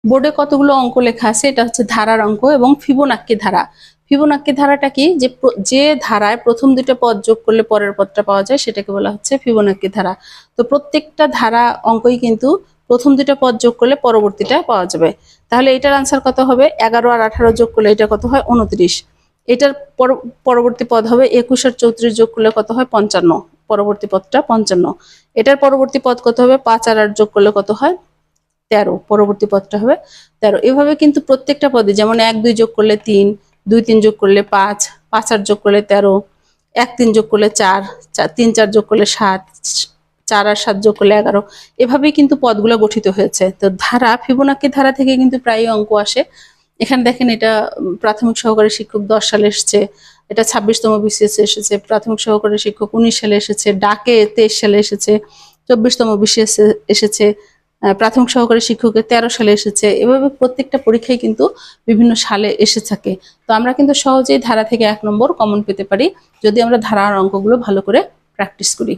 বোর্ডে কতগুলো অঙ্ক লেখা আছে, এটা হচ্ছে ধারার অঙ্ক এবং ফিবোনাক্কি ধারা। ফিবোনাক্কি ধারাটা কি, যে ধারায় প্রথম দুটো পদ যোগ করলে পরের পদটা পাওয়া যায় সেটাকে বলা হচ্ছে ফিবোনাক্কি ধারা। তো প্রত্যেকটা ধারা অঙ্কই কিন্তু প্রথম দুটো পদ যোগ করলে পরবর্তীটা পাওয়া যাবে। তাহলে এটার আনসার কত হবে? 11 আর 18 যোগ করলে এটা কত হয়? 29। এটার পরবর্তী পদ হবে 21 আর 34 যোগ করলে কত হয়? 55। পরবর্তী পদটা 55। এটার পরবর্তী পদ কত হবে? 5 আর 8 যোগ করলে কত হয়? 13। পরবর্তী পদটা হবে 13। এভাবে কিন্তু প্রত্যেকটা পদে, যেমন 1 2 যোগ করলে 3, 2 3 যোগ করলে 5, 5 8 যোগ করলে 13, 1 3 যোগ করলে 4, 3 4 যোগ করলে 7, 4 আর 7 যোগ করলে 11। এভাবেই কিন্তু পদগুলো গঠিত হয়েছে। তো ধারা, ফিবোনাক্কি ধারা থেকে কিন্তু প্রায় অঙ্ক আসে। এখানে দেখেন, এটা প্রাথমিক সহকারী শিক্ষক 10 সালে এসেছে, এটা 26তম বিসিএস এসেছে, প্রাথমিক সহকারী শিক্ষক 19 সালে এসেছে, ডাকে 23 সালে এসেছে, 24তম বিসিএস এসেছে, প্রাথমিক সহকারী শিক্ষকের 13 সালে এসেছে। এভাবে প্রত্যেকটা পরীক্ষায় কিন্তু বিভিন্ন সালে এসে থাকে। তো আমরা কিন্তু সহজেই ধারা থেকে 1 নম্বর কমন পেতে পারি যদি আমরা ধারার অঙ্কগুলো ভালো করে প্র্যাকটিস করি।